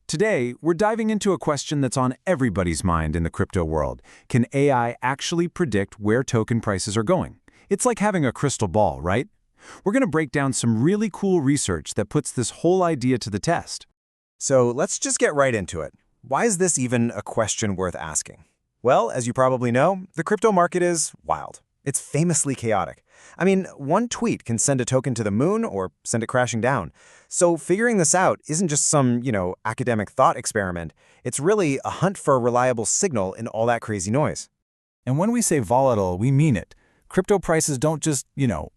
Today, we're diving into a question that's on everybody's mind in the crypto world. Can AI actually predict where token prices are going? It's like having a crystal ball, right? We're going to break down some really cool research that puts this whole idea to the test. So let's just get right into it. Why is this even a question worth asking? Well, as you probably know, the crypto market is wild. It's famously chaotic. I mean, one tweet can send a token to the moon or send it crashing down. So figuring this out isn't just some, academic thought experiment. It's really a hunt for a reliable signal in all that crazy noise. And when we say volatile, we mean it. Crypto prices don't just,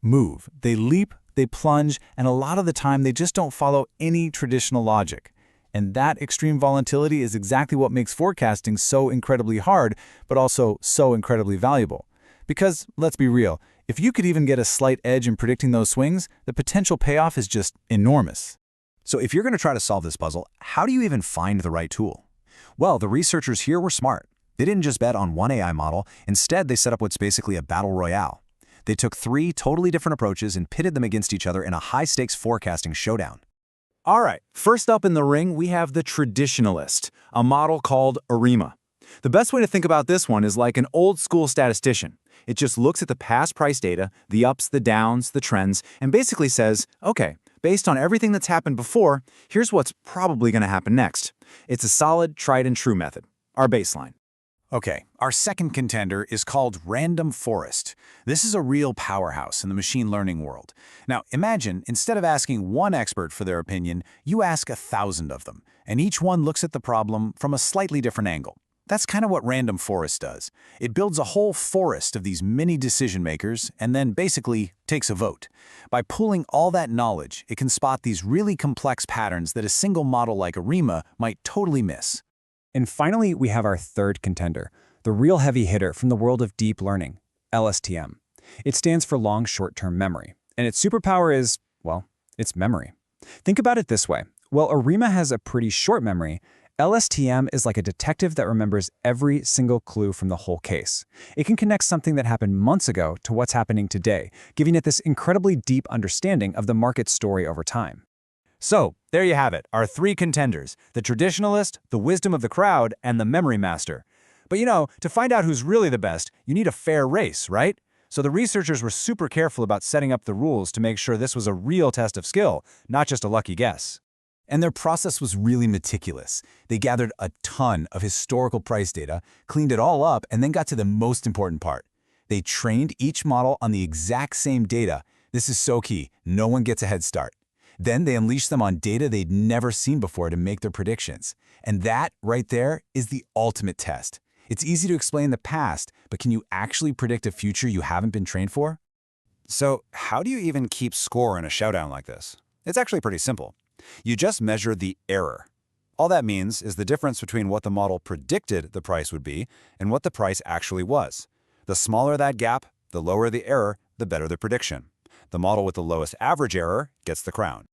move. They leap, they plunge, and a lot of the time they just don't follow any traditional logic. And that extreme volatility is exactly what makes forecasting so incredibly hard, but also so incredibly valuable. Because, let's be real, if you could even get a slight edge in predicting those swings, the potential payoff is just enormous. So if you're going to try to solve this puzzle, how do you even find the right tool? Well, the researchers here were smart. They didn't just bet on one AI model. Instead, they set up what's basically a battle royale. They took 3 totally different approaches and pitted them against each other in a high-stakes forecasting showdown. All right, first up in the ring, we have the traditionalist, a model called ARIMA. The best way to think about this one is like an old-school statistician. It just looks at the past price data, the ups, the downs, the trends, and basically says, okay, based on everything that's happened before, here's what's probably going to happen next. It's a solid, tried-and-true method, our baseline. Okay, our second contender is called Random Forest. This is a real powerhouse in the machine learning world. Now, imagine, instead of asking one expert for their opinion, you ask 1,000 of them, and each one looks at the problem from a slightly different angle. That's kind of what Random Forest does. It builds a whole forest of these mini decision makers and then basically takes a vote. By pooling all that knowledge, it can spot these really complex patterns that a single model like ARIMA might totally miss. And finally, we have our third contender, the real heavy hitter from the world of deep learning, LSTM. It stands for long short-term memory, and its superpower is, well, it's memory. Think about it this way. While ARIMA has a pretty short memory, LSTM is like a detective that remembers every single clue from the whole case. It can connect something that happened months ago to what's happening today, giving it this incredibly deep understanding of the market's story over time. So, there you have it, our 3 contenders, the traditionalist, the wisdom of the crowd, and the memory master. But to find out who's really the best, you need a fair race, right? So the researchers were super careful about setting up the rules to make sure this was a real test of skill, not just a lucky guess. And their process was really meticulous. They gathered a ton of historical price data, cleaned it all up, and then got to the most important part. They trained each model on the exact same data. This is so key. No one gets a head start. Then they unleashed them on data they'd never seen before to make their predictions. And that, right there, is the ultimate test. It's easy to explain the past, but can you actually predict a future you haven't been trained for? So how do you even keep score in a showdown like this? It's actually pretty simple. You just measure the error. All that means is the difference between what the model predicted the price would be and what the price actually was. The smaller that gap, the lower the error, the better the prediction. The model with the lowest average error gets the crown.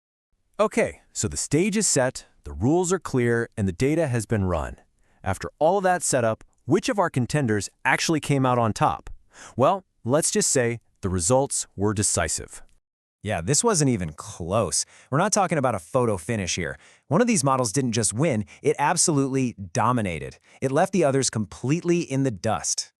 Okay, so the stage is set, the rules are clear, and the data has been run. After all of that setup, which of our contenders actually came out on top? Well, let's just say the results were decisive. Yeah, this wasn't even close. We're not talking about a photo finish here. One of these models didn't just win, it absolutely dominated. It left the others completely in the dust.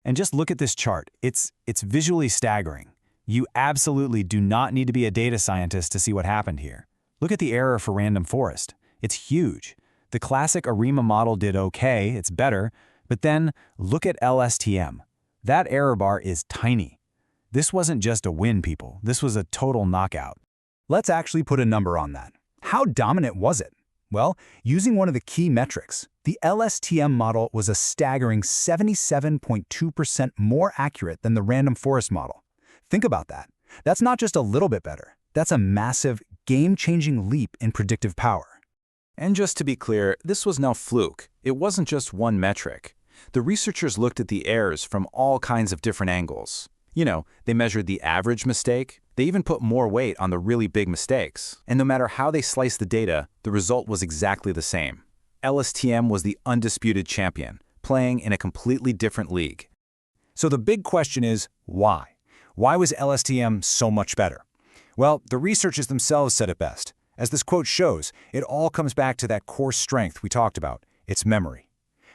And just look at this chart. It's visually staggering. You absolutely do not need to be a data scientist to see what happened here. Look at the error for Random Forest. It's huge. The classic ARIMA model did okay, it's better, but then look at LSTM. That error bar is tiny. This wasn't just a win, people. This was a total knockout. Let's actually put a number on that. How dominant was it? Well, using one of the key metrics, the LSTM model was a staggering 77.2% more accurate than the Random Forest model. Think about that. That's not just a little bit better. That's a massive, game-changing leap in predictive power. And just to be clear, this was no fluke. It wasn't just one metric. The researchers looked at the errors from all kinds of different angles. They measured the average mistake. They even put more weight on the really big mistakes. And no matter how they sliced the data, the result was exactly the same. LSTM was the undisputed champion, playing in a completely different league. So the big question is, why? Why was LSTM so much better? Well, the researchers themselves said it best. As this quote shows, it all comes back to that core strength we talked about, its memory.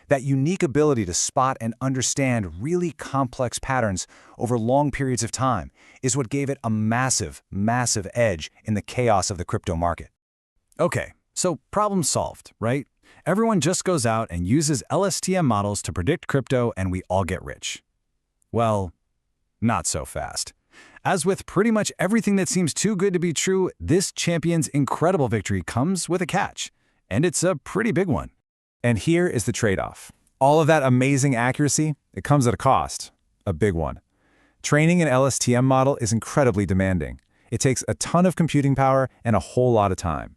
That unique ability to spot and understand really complex patterns over long periods of time is what gave it a massive, massive edge in the chaos of the crypto market. Okay, so problem solved, right? Everyone just goes out and uses LSTM models to predict crypto and we all get rich. Well, not so fast. As with pretty much everything that seems too good to be true, this champion's incredible victory comes with a catch, and it's a pretty big one. And here is the trade-off. All of that amazing accuracy, it comes at a cost, a big one. Training an LSTM model is incredibly demanding. It takes a ton of computing power and a whole lot of time.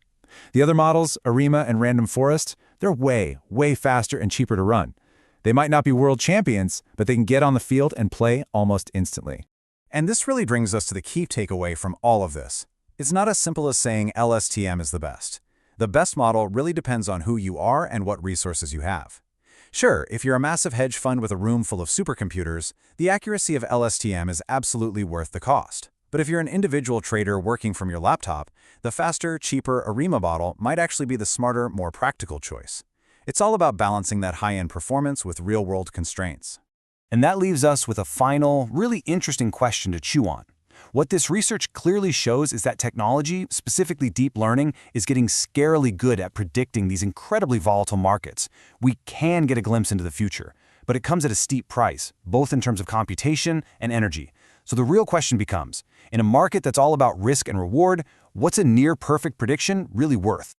The other models, ARIMA and Random Forest, they're way, way faster and cheaper to run. They might not be world champions, but they can get on the field and play almost instantly. And this really brings us to the key takeaway from all of this. It's not as simple as saying LSTM is the best. The best model really depends on who you are and what resources you have. Sure, if you're a massive hedge fund with a room full of supercomputers, the accuracy of LSTM is absolutely worth the cost. But if you're an individual trader working from your laptop, the faster, cheaper ARIMA model might actually be the smarter, more practical choice. It's all about balancing that high-end performance with real-world constraints. And that leaves us with a final, really interesting question to chew on. What this research clearly shows is that technology, specifically deep learning, is getting scarily good at predicting these incredibly volatile markets. We can get a glimpse into the future, but it comes at a steep price, both in terms of computation and energy. So the real question becomes, in a market that's all about risk and reward, what's a near-perfect prediction really worth?